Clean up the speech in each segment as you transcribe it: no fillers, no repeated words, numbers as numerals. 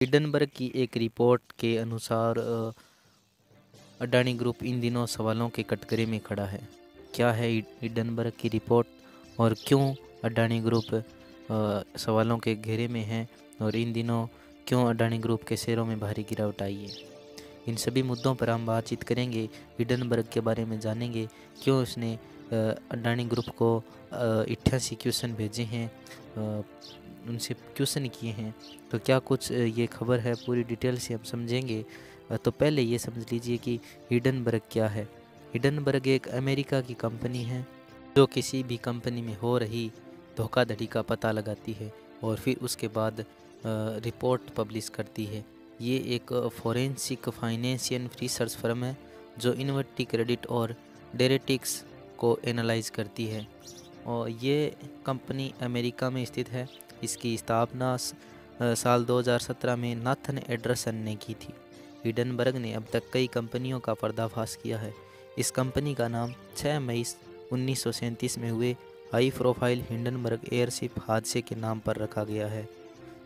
Hindenburg की एक report के अनुसार अडानी ग्रुप इन दिनों सवालों के कटघरे में खड़ा है। क्या है हिडनबर्ग की रिपोर्ट और क्यों अडानी ग्रुप सवालों के घेरे में है, और इन दिनों क्यों अडानी ग्रुप के शेयरों में भारी गिरावट आई है। इन सभी मुद्दों पर हम बातचीत करेंगे। हिडनबर्ग के बारे में जानेंगे, क्यों उसने अडानी ग्रुप को 88 क्वेश्चन भेजे हैं, उनसे क्वेश्चन किए हैं। तो क्या कुछ ये खबर है, पूरी डिटेल से हम समझेंगे। तो पहले ये समझ लीजिए कि हिडनबर्ग क्या है। हिडनबर्ग एक अमेरिका की कंपनी है जो किसी भी कंपनी में हो रही धोखाधड़ी का पता लगाती है और फिर उसके बाद रिपोर्ट पब्लिश करती है। ये एक फोरेंसिक फाइनेंशियल रिसर्च फर्म है जो इन्वेंटरी, क्रेडिट और डेरिटिक्स को एनालाइज करती है, और ये कंपनी अमेरिका में स्थित है। इसकी स्थापना साल 2017 में नाथन एंडरसन ने की थी। हिडनबर्ग ने अब तक कई कंपनियों का पर्दाफाश किया है। इस कंपनी का नाम 6 मई 1937 में हुए हाई प्रोफाइल हिंडनबर्ग एयरशिप हादसे के नाम पर रखा गया है।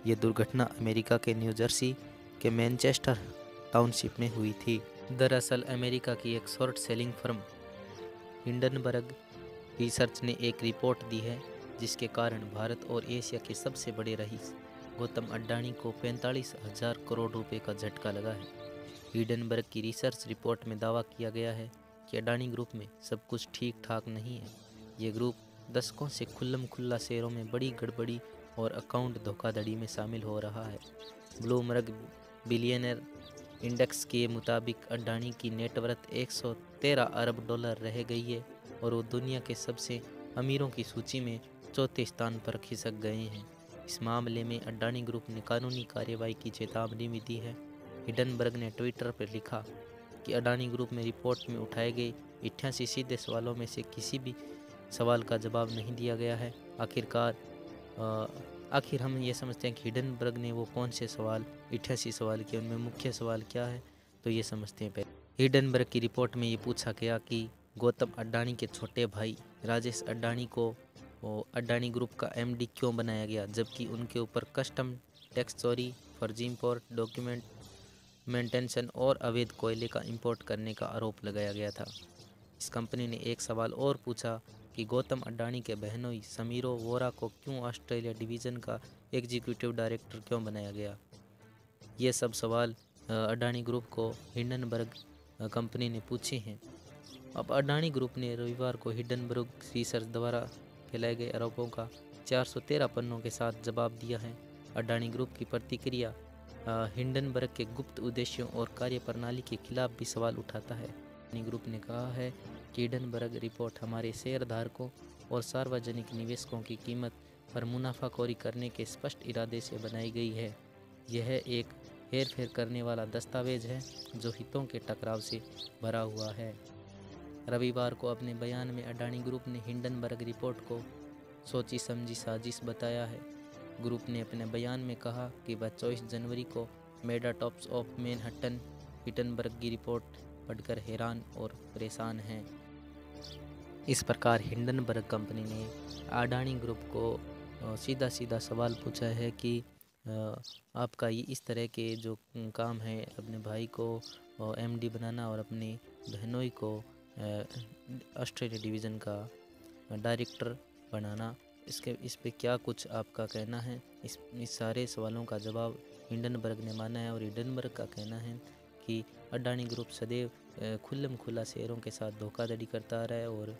ये दुर्घटना अमेरिका के न्यू जर्सी के मैनचेस्टर टाउनशिप में हुई थी। दरअसल अमेरिका की एक short selling firm Hindenburg research ने एक रिपोर्ट दी है जिसके कारण भारत और एशिया के सबसे बड़े रईस गौतम अडानी को 45,000 करोड़ रुपए का झटका लगा है। हिडनबर्ग की रिसर्च रिपोर्ट में दावा किया गया है कि अडानी ग्रुप में सब कुछ ठीक ठाक नहीं है। ये ग्रुप दशकों से खुल्लम खुल्ला शेयरों में बड़ी गड़बड़ी और अकाउंट धोखाधड़ी में शामिल हो रहा है। ब्लूमबर्ग बिलियनर इंडेक्स के मुताबिक अडानी की नेटवर्थ 113 अरब डॉलर रह गई है और वो दुनिया के सबसे अमीरों की सूची में चौथे स्थान पर खिसक गए हैं। इस मामले में अडानी ग्रुप ने कानूनी कार्रवाई की चेतावनी भी दी है। हिडनबर्ग ने ट्विटर पर लिखा कि अडानी ग्रुप में रिपोर्ट में उठाए गए 88 सीधे सवालों में से किसी भी सवाल का जवाब नहीं दिया गया है। आखिर हम ये समझते हैं कि हिडनबर्ग ने वो कौन से सवाल 88 सवाल किए, उनमें मुख्य सवाल क्या है, तो ये समझते हैं पहले। हिडनबर्ग की रिपोर्ट में ये पूछा गया कि गौतम अडानी के छोटे भाई राजेश अडानी को अडानी ग्रुप का एमडी क्यों बनाया गया, जबकि उनके ऊपर कस्टम टैक्स चोरी, फर्जी इंपोर्ट, डॉक्यूमेंट मेंटेनेंस और अवैध कोयले का इंपोर्ट करने का आरोप लगाया गया था। इस कंपनी ने एक सवाल और पूछा कि गौतम अडानी के बहनोई समीरो वोरा को क्यों ऑस्ट्रेलिया डिवीज़न का एग्जीक्यूटिव डायरेक्टर क्यों बनाया गया। ये सब सवाल अडानी ग्रुप को हिंडनबर्ग कंपनी ने पूछे हैं। अब अडानी ग्रुप ने रविवार को हिंडनबर्ग रिसर्च द्वारा फैलाए गए आरोपों का 413 पन्नों के साथ जवाब दिया है। अडानी ग्रुप की प्रतिक्रिया हिंडनबर्ग के गुप्त उद्देश्यों और कार्यप्रणाली के खिलाफ भी सवाल उठाता है। अडानी ग्रुप ने कहा है कि हिंडनबर्ग रिपोर्ट हमारे शेयरधारकों और सार्वजनिक निवेशकों की कीमत पर मुनाफाखोरी करने के स्पष्ट इरादे से बनाई गई है। यह एक हेरफेर करने वाला दस्तावेज है जो हितों के टकराव से भरा हुआ है। रविवार को अपने बयान में अडानी ग्रुप ने हिंडनबर्ग रिपोर्ट को सोची समझी साजिश बताया है। ग्रुप ने अपने बयान में कहा कि वह 24 जनवरी को मेगाटॉप्स ऑफ मैनहट्टन हिंडनबर्ग की रिपोर्ट पढ़कर हैरान और परेशान हैं। इस प्रकार हिंडनबर्ग कंपनी ने अडानी ग्रुप को सीधा सीधा सवाल पूछा है कि आपका ये इस तरह के जो काम है, अपने भाई को एमडी बनाना और अपनी बहनोई को ऑस्ट्रेलिया डिवीज़न का डायरेक्टर बनाना, इस पे क्या कुछ आपका कहना है। इस सारे सवालों का जवाब हिंडनबर्ग ने माना है, और हिंडनबर्ग का कहना है कि अडानी ग्रुप सदैव खुल्लम खुला शेयरों के साथ धोखाधड़ी करता आ रहा है और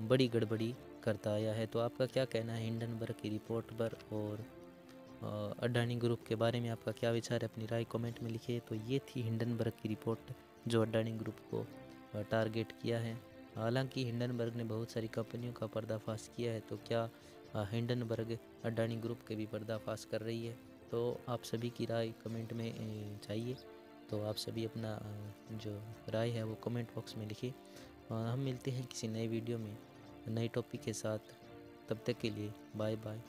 बड़ी गड़बड़ी करता आया है। तो आपका क्या कहना है हिंडनबर्ग की रिपोर्ट पर, और अडानी ग्रुप के बारे में आपका क्या विचार है, अपनी राय कमेंट में लिखिए। तो ये थी हिंडनबर्ग की रिपोर्ट जो अडानी ग्रुप को टारगेट किया है। हालांकि हिंडनबर्ग ने बहुत सारी कंपनियों का पर्दाफाश किया है, तो क्या हिंडनबर्ग अडानी ग्रुप के भी पर्दाफाश कर रही है? तो आप सभी की राय कमेंट में चाहिए। तो आप सभी अपना जो राय है वो कमेंट बॉक्स में लिखिए। हम मिलते हैं किसी नए वीडियो में नए टॉपिक के साथ। तब तक के लिए बाय बाय।